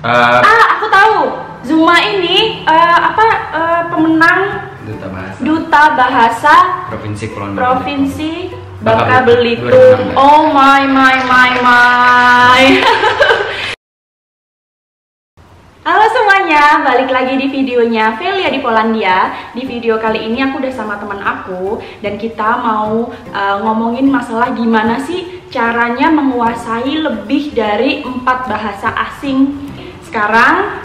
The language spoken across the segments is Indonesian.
Aku tahu. Zuma ini pemenang Duta Bahasa Provinsi Bangka Belitung. Oh my. Halo semuanya, balik lagi di videonya Velia di Polandia. Di video kali ini aku udah sama teman aku dan kita mau ngomongin masalah gimana sih caranya menguasai lebih dari 4 bahasa asing. Sekarang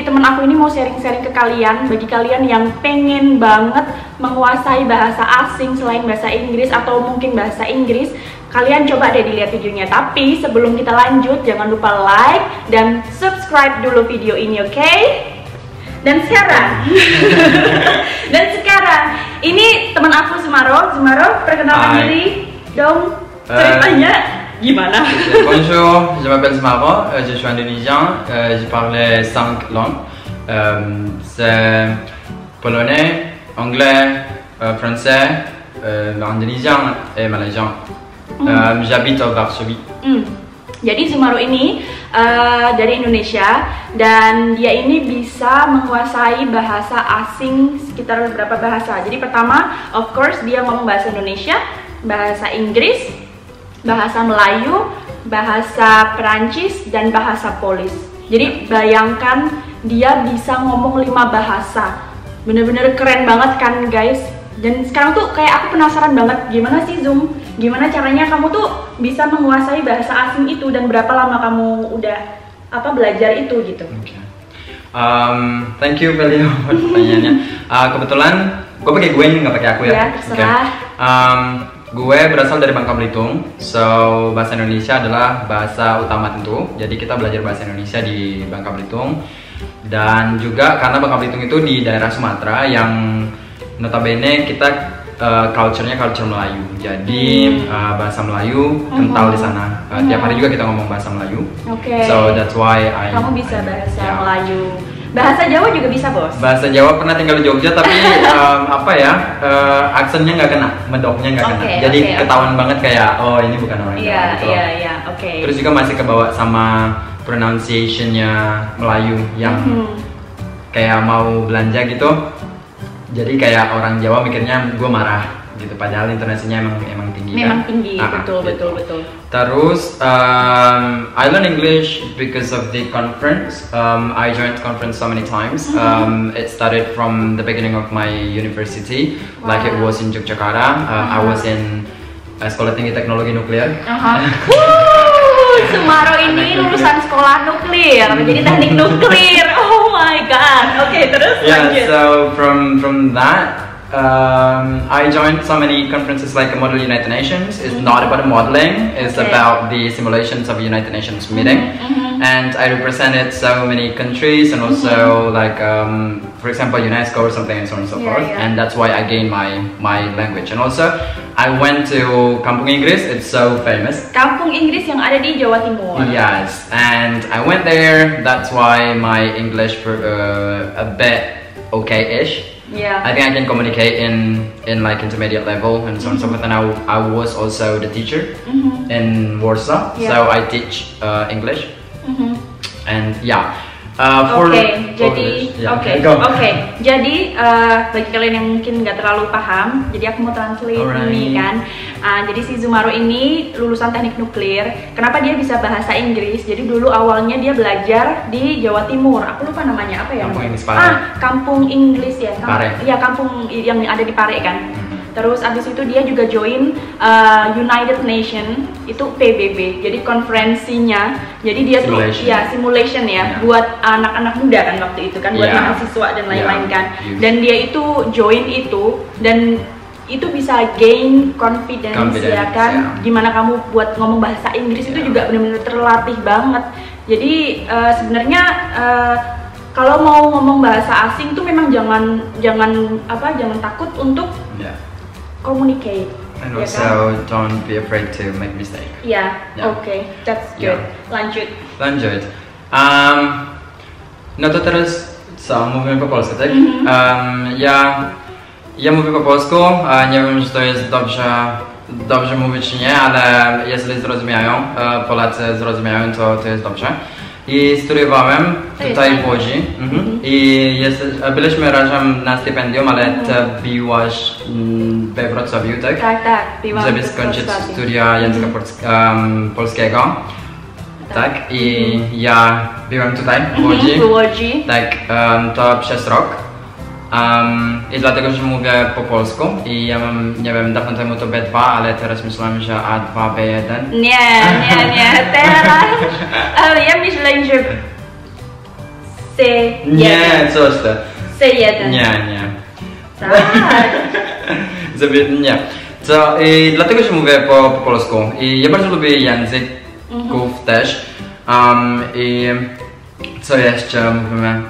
teman aku ini mau sharing-sharing ke kalian. Bagi kalian yang pengen banget menguasai bahasa asing selain bahasa Inggris atau mungkin bahasa Inggris, kalian coba deh dilihat videonya. Tapi sebelum kita lanjut, jangan lupa like dan subscribe dulu video ini, oke? Dan sekarang ini teman aku Zumaro, perkenalkan diri dong, ceritanya gimana? Bonjour, je m'appelle Zumaro, je suis indonésien, je parle 5 langues, c'est polonais, anglais, français, indonésien et malaisien. J'habite à Varsovie. Jadi Zumaro ini dari Indonesia dan dia ini bisa menguasai bahasa asing sekitar berapa bahasa. Jadi pertama, of course dia ngomong bahasa Indonesia, bahasa Inggris, bahasa Melayu, bahasa Perancis, dan bahasa Polis. Jadi bayangkan dia bisa ngomong 5 bahasa. Bener-bener keren banget kan guys. Dan sekarang tuh kayak aku penasaran banget gimana sih Zoom, gimana caranya kamu tuh bisa menguasai bahasa asing itu dan berapa lama kamu udah belajar itu gitu. Okay. Thank you Velia buat pertanyaannya. Kebetulan gue pakai gue nggak pakai aku ya. Ya terserah. Gue berasal dari Bangka Belitung, so bahasa Indonesia adalah bahasa utama tentu. Jadi kita belajar bahasa Indonesia di Bangka Belitung. Dan juga karena Bangka Belitung itu di daerah Sumatera yang notabene kita culture-nya culture Melayu. Jadi bahasa Melayu kental di sana. Tiap hari juga kita ngomong bahasa Melayu. Oke. So that's why kamu bisa bahasa Melayu. Bahasa Jawa juga bisa, Bos? Bahasa Jawa pernah tinggal di Jogja, tapi aksennya nggak kena, medoknya nggak kena. Jadi ketahuan banget kayak, oh ini bukan orang Jawa gitu. Iya, oke. Terus juga masih kebawa sama pronunciation-nya Melayu yang kayak mau belanja gitu. Jadi kayak orang Jawa mikirnya gue marah gitu, padahal intonasinya emang tinggi. Memang tinggi, betul. Terus I learn English because of the conference. I joined conference so many times. It started from the beginning of my university, like it was in Yogyakarta. I was in Sekolah Tinggi Teknologi Nuklir. Zumaro ini lulusan sekolah nuklir, jadi teknik nuklir. Oh my god. Oke, terus lanjut. So from that I joined so many conferences like Model United Nations. It's not about modeling, it's about the simulations of United Nations meeting. And I represented so many countries and also like for example UNESCO or something and so on and so forth. And that's why I gained my language. And also I went to Kampung Inggris, it's so famous. Kampung Inggris yang ada di Jawa Timur. Yes, and I went there, that's why my English a bit okay-ish. Yeah. I think I can communicate in like intermediate level and so on and so forth. And I was also the teacher in Warsaw, so I teach English. And yeah. Jadi bagi kalian yang mungkin nggak terlalu paham, jadi aku mau translate ini kan. Jadi si Zumaro ini lulusan teknik nuklir. Kenapa dia bisa bahasa Inggris? Jadi dulu awalnya dia belajar di Jawa Timur. Aku lupa namanya apa ya? Kampung Inggris Pare. Kampung Inggris ya. Pare. Ya, kampung yang ada di Pare kan. Terus abis itu dia juga join United Nation, itu PBB, jadi konferensinya. Jadi dia simulation ya, buat anak-anak muda kan waktu itu kan, buat mahasiswa dan lain-lain kan. Dan dia itu join itu dan itu bisa gain confidence ya kan. Gimana kamu buat ngomong bahasa Inggris itu juga benar-benar terlatih banget. Jadi sebenarnya kalau mau ngomong bahasa asing tuh memang jangan takut untuk communicate. And also don't be afraid to make mistake. Okay, that's good. Lanjut. No to teraz mówimy po polsku, tak? Ja mówię po polsku, nie wiem, czy to jest dobrze dobrze mówić nie, ale jeżeli zrozumiają, Polacy zrozumiają, to jest dobrze. I studiowałem tutaj w Łodzi i byliśmy razem na stypendium, ale ty byłaś we Wrocławiu, tak? Tak, byłam żeby skończyć studia języka polskiego. Tak, i ja byłem tutaj w Łodzi. Tak, to przez rok. I dlatego, że mówię po polsku i ja mam, nie wiem, dawno temu to B2, ale teraz myślałem, że A2, B1. Nie, teraz ja myślę, że C1. Nie, coś to. C1. Nie. Tak. Nie. Dlatego, że mówię po polsku i ja bardzo lubię języków też. I co jeszcze mówimy?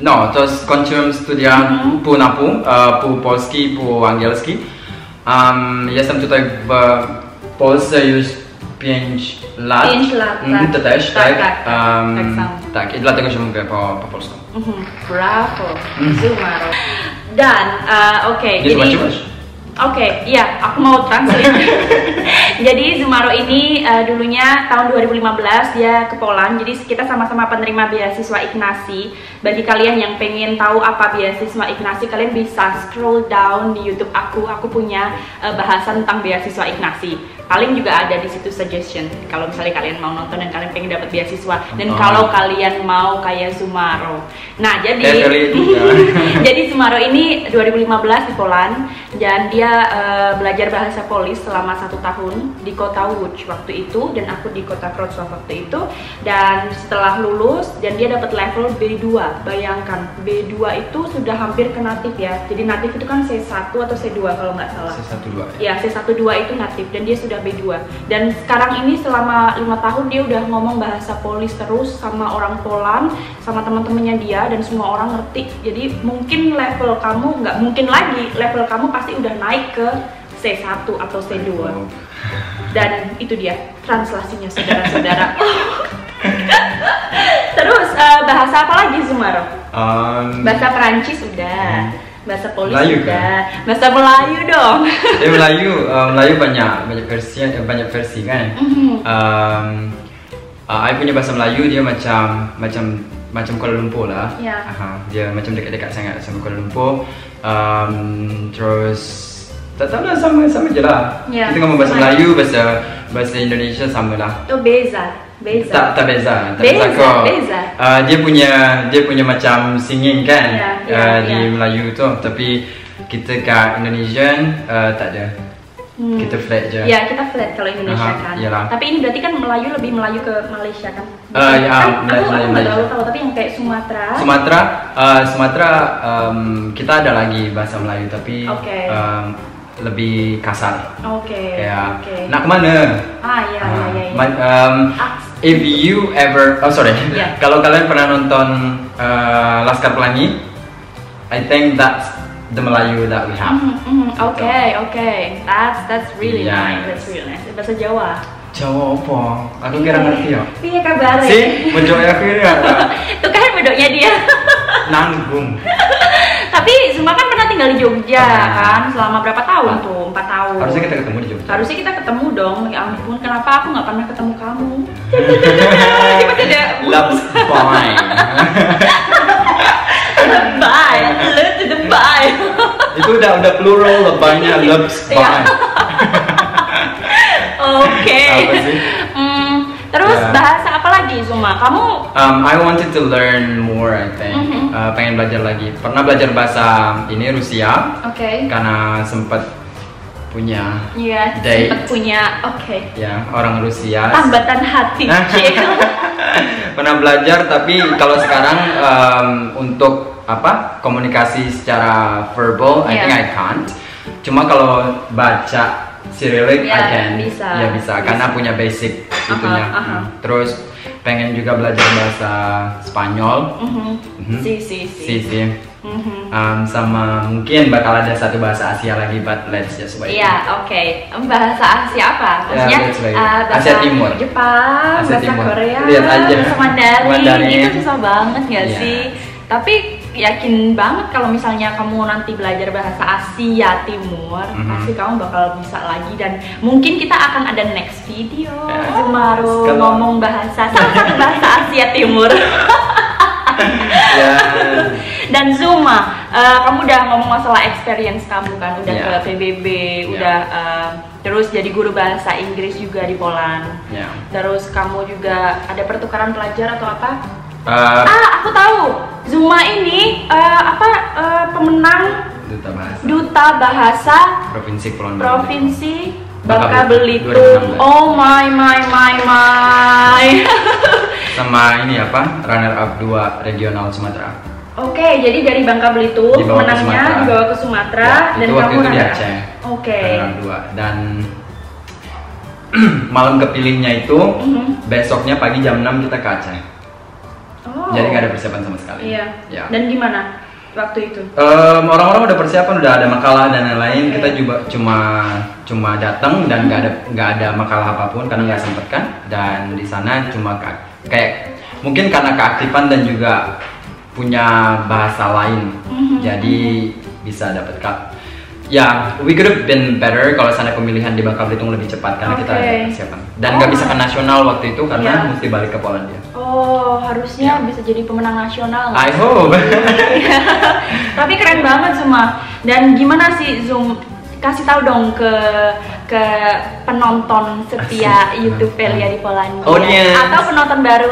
No, to skończyłem studia pół na pół, pół polski, pół angielski. Jestem tutaj w Polsce już 5 lat. 5 lat, tak. To też, tak samo. Tak, i dlatego, że mówię po polsku. Bravo, Zumaro. Dan, oke. Jadi, Oke, iya, aku mau translate. Jadi Zumaro ini dulunya tahun 2015 dia ke Poland. Jadi kita sama-sama penerima beasiswa Ignasi. Bagi kalian yang pengen tahu apa beasiswa Ignasi, kalian bisa scroll down di YouTube aku. Aku punya bahasan tentang beasiswa Ignasi. Paling juga ada di situ suggestion. Kalau misalnya kalian mau nonton dan kalian pengen dapat beasiswa, dan kalau kalian mau kayak Zumaro. Nah, jadi Zumaro ini 2015 di Poland dan dia belajar bahasa Polis selama 1 tahun di kota Łódź waktu itu, dan aku di kota Wrocław waktu itu. Dan setelah lulus dan dia dapat level B2. Bayangkan, B2 itu sudah hampir ke natif ya. Jadi natif itu kan C1 atau C2 kalau nggak salah. C1-2. Ya, C1-2 itu natif dan dia sudah B2. Dan sekarang ini selama 5 tahun dia udah ngomong bahasa Polis terus sama orang Poland, sama teman-temannya dia, dan semua orang ngerti. Jadi mungkin level kamu, nggak mungkin lagi, level kamu pasti udah naik ke C1 atau C2. Dan itu dia translasinya, saudara-saudara. Terus bahasa apa lagi, Zumaro? Bahasa Perancis udah, bahasa Polis udah, bahasa Melayu dong. Melayu banyak versi kan. I punya bahasa Melayu, dia macam Kuala Lumpur lah. Dia macam dekat-dekat sangat sama Kuala Lumpur. Terus tak lah, sama je lah. Kita ngomong bahasa Melayu, bahasa Indonesia sama lah. Oh, beza. Tak beza kok. Dia punya macam singing kan di Melayu tu, tapi kita kat Indonesian tak ada. Kita flat je. Ya, kita flat kalau Indonesia kan. Yalah. Tapi ini berarti kan Melayu lebih Melayu ke Malaysia kan? Aku nggak terlalu tahu, tapi yang kayak Sumatera. Sumatera kita ada lagi bahasa Melayu, tapi lebih kasar. Nak kemana? Iya. If you ever, kalau kalian pernah nonton Laskar Pelangi, I think that's the Melayu that we have. That's really nice. That's really nice. Bahasa Jawa. Jawa apa? Aku kira ngerti ya. Iya kabar. Bedoknya kira. Itu kan bedoknya dia. Nanggung. Tapi Zuma kan pernah tinggal di Jogja kan selama berapa tahun tuh? 4 tahun. Harusnya kita ketemu di Jogja. Harusnya kita ketemu dong. Ya ampun, kenapa aku nggak pernah ketemu kamu? Love's fine. Lebay, lebay. Itu udah plural, lebaynya love's fine. Apa sih? Terus bahasa apa lagi, Zuma? Kamu? I wanted to learn more, I think. Pengen belajar lagi. Pernah belajar bahasa ini Rusia. Karena sempat punya date. Sempat punya. Ya, orang Rusia. Tambatan hati. Pernah belajar, tapi kalau sekarang untuk komunikasi secara verbal, I think I can't. Cuma kalau baca Cyrillic, I can. Bisa. Karena punya basic itunya. Terus pengen juga belajar bahasa Spanyol. Sama mungkin bakal ada satu bahasa Asia lagi, but let's just wait. Bahasa Asia apa? Maksudnya bahasa Asia Timur, Jepang, bahasa Korea, lihat aja. bahasa Mandarin. Itu susah banget nggak sih? Tapi yakin banget kalau misalnya kamu nanti belajar bahasa Asia Timur, pasti kamu bakal bisa lagi, dan mungkin kita akan ada next video Zumaru ngomong bahasa salah satu bahasa Asia Timur. Dan Zuma, kamu udah ngomong masalah experience kamu kan, udah ke PBB, udah terus jadi guru bahasa Inggris juga di Poland. Terus kamu juga ada pertukaran pelajar atau apa? Aku tahu. Zuma ini pemenang Duta Bahasa Provinsi Bangka Belitung. Oh my. Sama ini runner up 2 regional Sumatera. Oke, jadi dari Bangka Belitung menangnya dibawa ke Sumatera, dan itu waktu kamu itu di Aceh. Runner up 2 dan malam kepilihnya itu besoknya pagi jam 6 kita ke Aceh. Jadi nggak ada persiapan sama sekali. Iya. Dan gimana waktu itu? Orang-orang udah persiapan, udah ada makalah dan lain-lain. Kita juga cuma datang dan nggak ada makalah apapun karena nggak sempet kan. Dan di sana cuma kayak mungkin karena keaktifan dan juga punya bahasa lain, jadi bisa dapat we could have been better kalau sana pemilihan di Bangka Belitung lebih cepat karena kita ada persiapan dan nggak bisa ke nasional waktu itu karena mesti balik ke Polandia. Harusnya bisa jadi pemenang nasional. I hope. Tapi keren banget semua. Dan gimana sih Zoom? Kasih tahu dong ke penonton setia YouTube Velia di Polandia atau penonton baru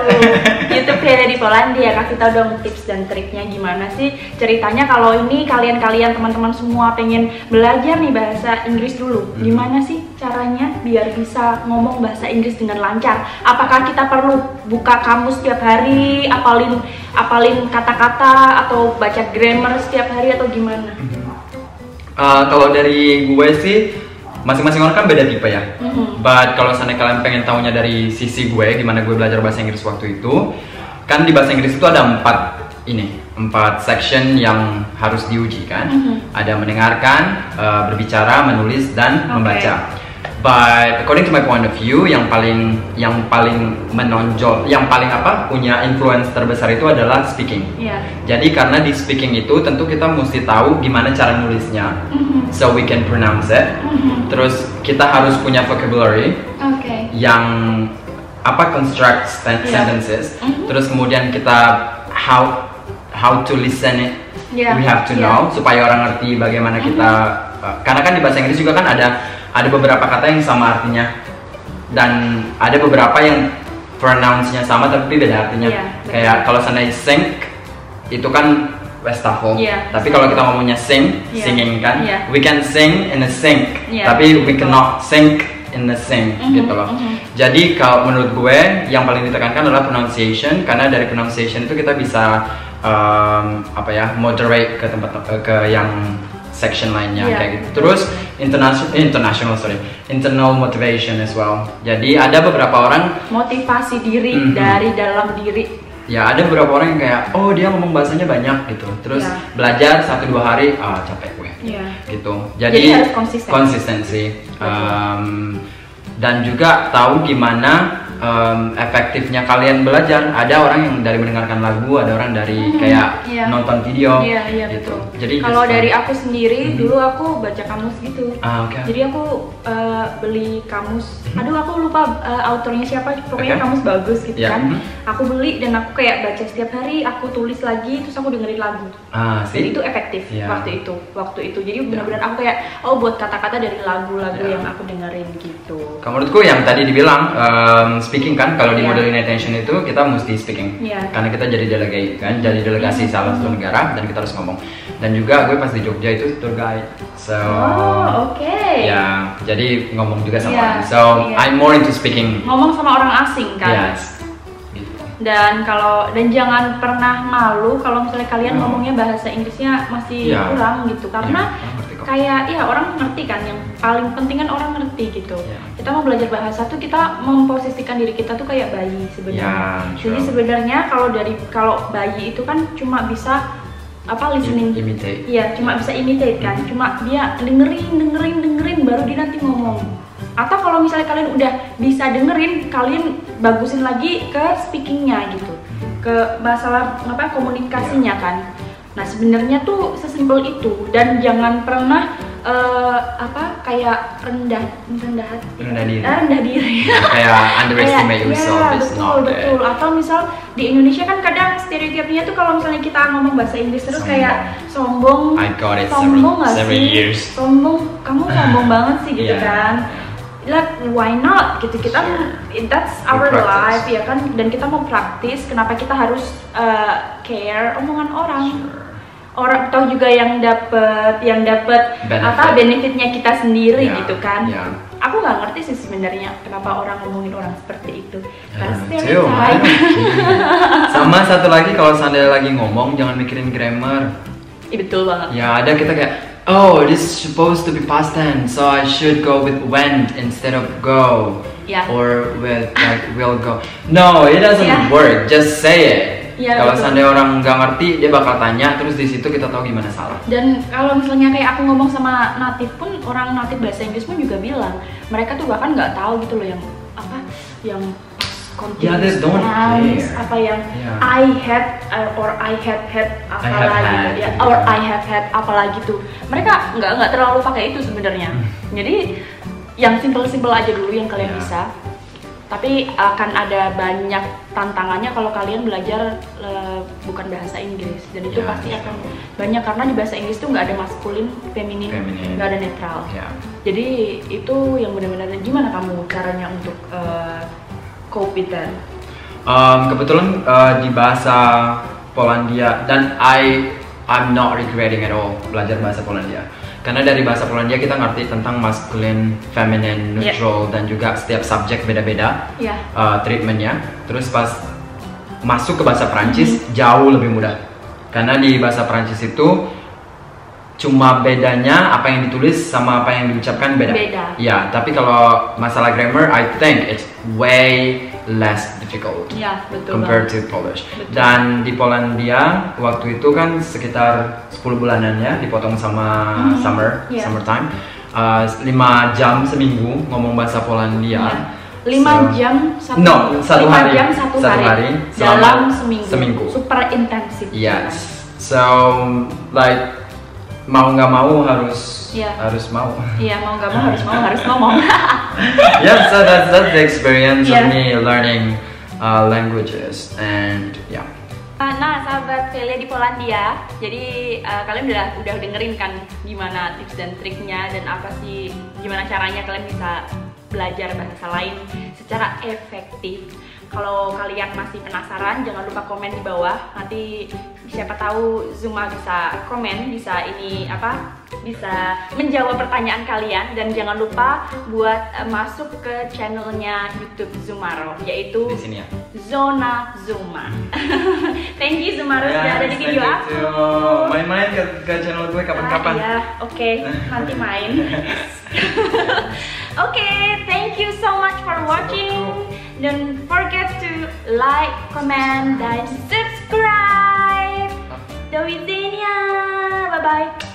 YouTube Velia di Polandia, kasih tahu dong tips dan triknya gimana sih ceritanya kalau ini kalian teman-teman semua pengen belajar nih bahasa Inggris dulu, gimana sih caranya biar bisa ngomong bahasa Inggris dengan lancar? Apakah kita perlu buka kamus setiap hari, apalin kata-kata atau baca grammar setiap hari atau gimana? Kalau dari gue sih masing-masing orang kan beda tipe ya. But kalau seandainya kalian pengen tahunya dari sisi gue, gimana gue belajar bahasa Inggris waktu itu, kan di bahasa Inggris itu ada 4 section yang harus diuji kan. Ada mendengarkan, berbicara, menulis, dan membaca. But according to my point of view, yang paling menonjol, yang paling punya influence terbesar itu adalah speaking. Jadi karena di speaking itu tentu kita mesti tahu gimana cara nulisnya, so we can pronounce it. Terus kita harus punya vocabulary yang construct sentences. Terus kemudian kita how to listen it, we have to know supaya orang ngerti bagaimana kita. Karena kan di bahasa Inggris juga kan ada beberapa kata yang sama artinya dan ada beberapa yang pronounce-nya sama tapi beda artinya. Kayak kalau seandainya sink itu kan Westafel, tapi kalau kita ngomongnya singing kan, we can sing in a sink, tapi we cannot sink in the sink gitu loh. Jadi kalau menurut gue yang paling ditekankan adalah pronunciation, karena dari pronunciation itu kita bisa moderate ke ke yang section lainnya kayak gitu. Terus internal motivation as well. Jadi ada beberapa orang motivasi diri dari dalam diri. Ya ada beberapa orang yang kayak dia ngomong bahasanya banyak gitu. Terus belajar 1-2 hari capek gue. Gitu. Jadi harus konsistensi. Dan juga tahu gimana efektifnya kalian belajar. Ada orang yang dari mendengarkan lagu, ada orang dari kayak nonton video gitu. Jadi kalau dari aku sendiri dulu aku baca kamus gitu. Jadi aku beli kamus. Aduh aku lupa autornya siapa, pokoknya kamus bagus gitu kan. Aku beli dan aku kayak baca setiap hari, aku tulis lagi, terus aku dengerin lagu. Jadi itu efektif waktu itu. Jadi benar-benar aku kayak buat kata-kata dari lagu-lagu yang aku dengerin gitu. Menurutku yang tadi dibilang speaking kan, kalau di Model United Nation itu kita mesti speaking karena kita jadi delegate kan, jadi delegasi salah satu negara dan kita harus ngomong. Dan juga gue pas di Jogja itu tour guide, so jadi ngomong juga sama orang. So I'm more into speaking. Ngomong sama orang asing kan. Dan jangan pernah malu kalau misalnya kalian ngomongnya bahasa Inggrisnya masih kurang gitu, karena kayak orang ngerti kan, yang paling penting kan orang ngerti gitu. Kita mau belajar bahasa tuh kita memposisikan diri kita tuh kayak bayi sebenarnya. Jadi sebenarnya kalau bayi itu kan cuma bisa listening, imitate. Cuma bisa imitate kan, cuma dia dengerin baru dia nanti ngomong. Atau kalau misalnya kalian udah bisa dengerin, kalian bagusin lagi ke speakingnya gitu, ke masalah komunikasinya kan. Nah sebenarnya tuh sesimpel itu, dan jangan pernah kayak rendah diri. Kayak underestimate yourself, it's not betul. Atau misal di Indonesia kan kadang stereotipnya tuh kalau misalnya kita ngomong bahasa Inggris terus kayak sombong. I got it sombong nggak seven sih? years. Sombong, kamu sombong banget sih gitu Yeah. kan. Like, why not gitu, kita that's our life ya kan, dan kita mau praktis, kenapa kita harus care omongan orang. Orang tahu juga yang dapat benefitnya kita sendiri gitu kan. Aku nggak ngerti sih sebenarnya kenapa orang ngomongin orang seperti itu. Sama satu lagi, kalau seandainya lagi ngomong jangan mikirin grammar. Betul banget. Ya ada kita kayak, oh this is supposed to be past tense, so I should go with went instead of go. Or with like will go. No, it doesn't work. Just say it. Kalau seandainya orang nggak ngerti, dia bakal tanya, terus di situ kita tahu gimana salah. Dan kalau misalnya kayak aku ngomong sama native pun, orang native bahasa Inggris pun juga bilang, mereka tuh bahkan nggak tahu gitu loh yang continuous tense, apa yang I had or I had apalagi or I have had apalagi tuh. Mereka nggak terlalu pakai itu sebenarnya. Jadi yang simple aja dulu yang kalian bisa. Tapi akan ada banyak tantangannya kalau kalian belajar bukan bahasa Inggris, dan itu pasti akan banyak karena di bahasa Inggris tuh nggak ada maskulin, feminin, nggak ada netral. Jadi itu yang benar-benar gimana kamu caranya untuk cope with that? Kebetulan di bahasa Polandia, dan I'm not regretting at all belajar bahasa Polandia. Karena dari bahasa Polandia kita ngerti tentang masculine, feminine, neutral, dan juga setiap subjek beda-beda treatmentnya. Terus pas masuk ke bahasa Prancis jauh lebih mudah. Karena di bahasa Prancis itu cuma bedanya apa yang ditulis sama apa yang diucapkan beda. Ya, tapi kalau masalah grammar, I think it's way less difficult compared to Polish. Dan di Polandia waktu itu kan sekitar 10 bulanan ya, dipotong sama summertime. 5 jam seminggu ngomong bahasa Polandia. 5 jam satu hari dalam seminggu. Super intensif. Yes. So like mau nggak mau harus mau. Iya, mau nggak mau harus ngomong. Yeah, so that's the experience of me learning languages, and Nah, sahabat Velia di Polandia, jadi kalian udah dengerin kan gimana tips dan triknya, dan apa sih gimana caranya kalian bisa belajar bahasa lain secara efektif. Kalau kalian masih penasaran, jangan lupa komen di bawah. Nanti siapa tahu Zuma bisa komen, bisa menjawab pertanyaan kalian. Dan jangan lupa buat masuk ke channelnya YouTube Zumaro, yaitu di sini ya, Zona Zuma. Thank you Zumaro sudah ada di video aku. Main-main ke channel gue kapan-kapan. Oke, nanti main. Okay, thank you so much for watching. Don't forget to like, comment, dan subscribe. Do widzenia. Bye bye.